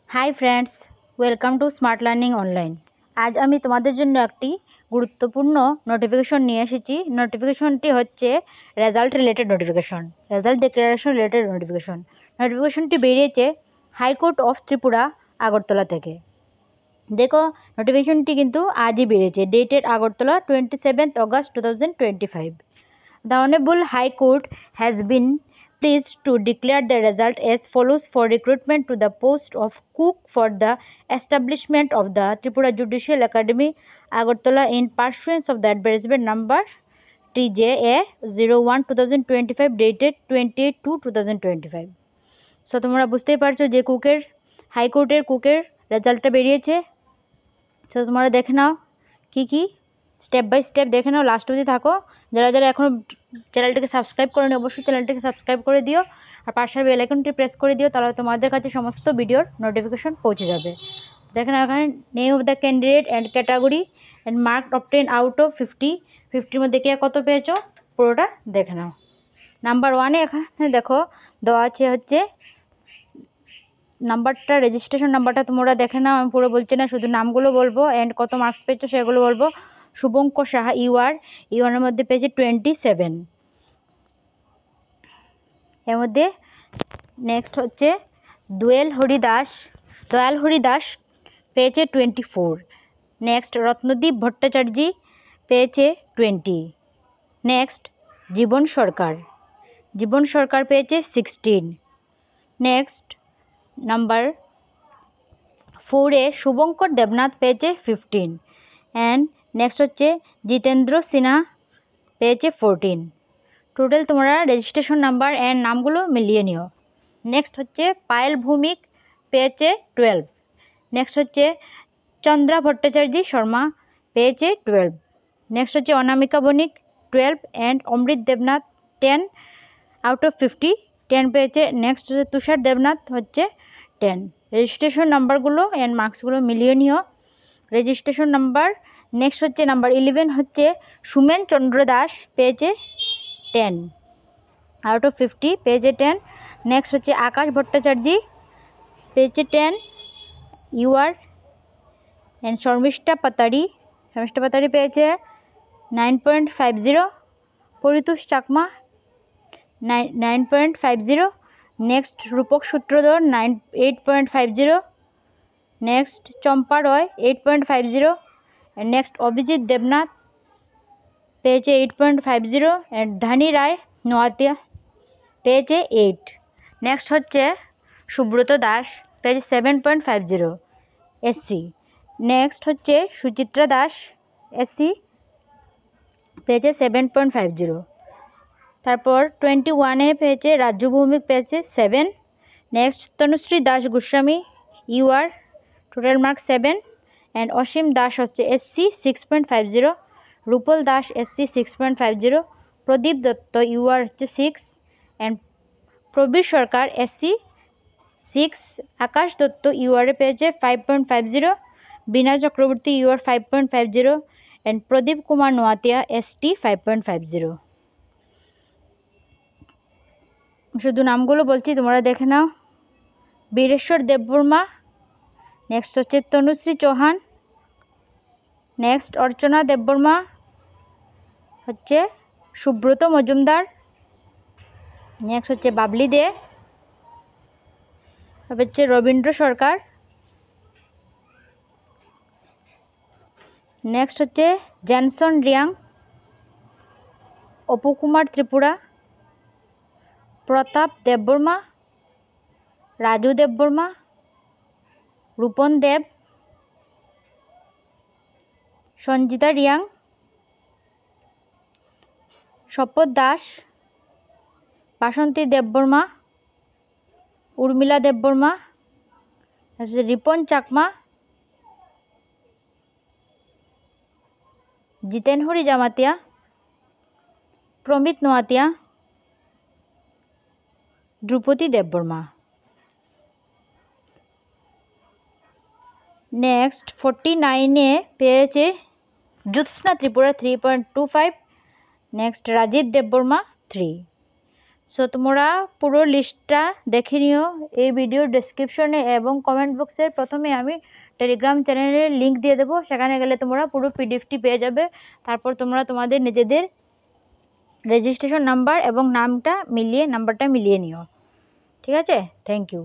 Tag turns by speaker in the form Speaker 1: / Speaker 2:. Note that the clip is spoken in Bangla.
Speaker 1: Hi friends, welcome to smart learning online. আজ আমি তোমাদের জন্য একটি গুরুত্বপূর্ণ নোটিফিকেশন নিয়ে এসেছি। নোটিফিকেশনটি হচ্ছে result related notification, result declaration related notification. নোটিফিকেশনটি বেরিয়েছে হাইকোর্ট অফ ত্রিপুরা আগরতলা থেকে। দেখো, নোটিফিকেশনটি কিন্তু আজই বেরিয়েছে, dated Agartala 27th August 2025। The Honorable High Court has been pleased to declare the result as follows for recruitment to the post of cook for the establishment of the Tripura Judicial Academy, Agartala, in pursuance of the advertisement number TJA 01/2025 dated 28/2/2025। So তোমরা বুঝতেই পারছো যে হাইকোর্টের কুকের রেজাল্টটা বেরিয়েছে। সো তোমরা দেখে নাও কি স্টেপ বাই স্টেপ দেখে নাও, লাস্ট অবধি থাকো। যারা যারা এখনও চ্যানেলটিকে সাবস্ক্রাইব করেনি অবশ্যই চ্যানেলটিকে সাবস্ক্রাইব করে দিও, আর পাশের বেল আইকনটি প্রেস করে দিও, তাহলে তোমাদের কাছে সমস্ত ভিডিওর নোটিফিকেশন পৌঁছে যাবে। দেখে নাও এখানে name of the candidate and category and mark obtain out of 50 মধ্যে কে কত পেয়েছো পুরোটা দেখে নাও। নাম্বার 1-এ এখানে দেখো দেওয়া আছে হচ্ছে নাম্বারটা, রেজিস্ট্রেশন নাম্বারটা তোমরা দেখে নাও, আমি পুরো বলছি না, শুধু নামগুলো বলবো অ্যান্ড কত মার্কস পেয়েছো সেগুলো বলবো। শুভঙ্কর সাহা ইউআরের মধ্যে পেয়েছে 27। এর মধ্যে নেক্সট হচ্ছে দয়াল হরিদাস পেয়েছে 24। নেক্সট রত্নদীপ ভট্টাচার্য পেয়েছে 20। নেক্সট জীবন সরকার পেয়েছে 16। নেক্সট নাম্বার 4-এ শুভঙ্কর দেবনাথ পেয়েছে 15। অ্যান্ড নেক্সট হচ্ছে জিতেন্দ্র সিনহা পেয়েছে 14। টোটাল তোমরা রেজিস্ট্রেশন নাম্বার অ্যান্ড নামগুলো মিলিয়ে নিও। নেক্সট হচ্ছে পায়েল ভৌমিক পেয়েছে 12। নেক্সট হচ্ছে চন্দ্রা ভট্টাচার্য শর্মা পেয়েছে 12। নেক্সট হচ্ছে অনামিকা বণিক 12 and Amrit Debnath 10 out of 50, 10 পেয়েছে। নেক্সট হচ্ছে তুষার দেবনাথ হচ্ছে 10। রেজিস্ট্রেশন নাম্বারগুলো অ্যান্ড মার্কসগুলো মিলিয়ে নিও। রেজিস্ট্রেশন নাম্বার নেক্সট হচ্ছে নাম্বার 11 হচ্ছে সুমেন চন্দ্র দাস পেয়েছে 10 আউট অফ 50, পেয়েছে 10। নেক্সট হচ্ছে আকাশ ভট্টাচার্য পেয়েছে 10 ইউআর। অ্যান্ড শর্মিষ্ঠা পাতারি পেয়েছে 9.50। পরিতোষ চাকমা 9.50। নেক্সট রূপক সূত্রধর 8.50। নেক্সট চম্পা রয় 8.50। নেক্সট অভিজিৎ দেবনাথ পেয়েছে 8.50। অ্যান্ড ধানি রায় নোয়াতিয়া পেয়েছে 8। নেক্সট হচ্ছে সুব্রত দাস পেয়েছে 7.50 এসসি। নেক্সট হচ্ছে সুচিত্রা দাস এসসি পেয়েছে 7.50। তারপর 21-এ পেয়েছে রাজ্য ভৌমিক পেয়েছে 7। Next Tanushree Das Goswami UR, total mark 7। And Asim Das হচ্ছে SC 6.50। Rupal Das SC 6.50। Pradip Dutta UR হচ্ছে 6। And Prabir Sarkar SC 6। আকাশ দত্ত ইউআরে পেয়েছে 5.50। Bina Chakraborty UR 5.50। And Pradip Kumar Noatia ST 5.50। শুধু নামগুলো বলছি, তোমরা দেখে নাও। বীরেশ্বর দেববর্মা, নেক্সট হচ্ছে তনুশ্রী চৌহান, নেক্সট অর্চনা দেববর্মা, হচ্ছে সুব্রত মজুমদার, নেক্সট হচ্ছে বাবলি দে, তারপর হচ্ছে রবীন্দ্র সরকার, নেক্সট হচ্ছে জ্যানসন রিয়াং, অপুকুমার ত্রিপুরা, প্রতাপ দেববর্মা, রাজু দেববর্মা, রূপন দেব, সঞ্জিতা রিয়াং, শপথ দাস, বাসন্তী দেববর্মা, উর্মিলা দেববর্মা, রিপন চাকমা, জিতেন হরি জামাতিয়া, প্রমিত নোয়াতিয়া, ধ্রুপদী দেববর্মা। নেক্সট 49-এ পেয়েছে জ্যোৎস্না ত্রিপুরা 3.25। নেক্সট রাজীব দেববর্মা 3। সো তোমরা পুরো লিস্টটা দেখে নিও। এই ভিডিও ডেসক্রিপশনে এবং কমেন্ট বক্সের প্রথমে আমি টেলিগ্রাম চ্যানেলের লিঙ্ক দিয়ে দেবো, সেখানে গেলে তোমরা পুরো পিডিএফটি পেয়ে যাবে। তারপর তোমরা তোমাদের নিজেদের রেজিস্ট্রেশন নাম্বার এবং নাম্বারটা মিলিয়ে নিও। ঠিক আছে, থ্যাংক ইউ।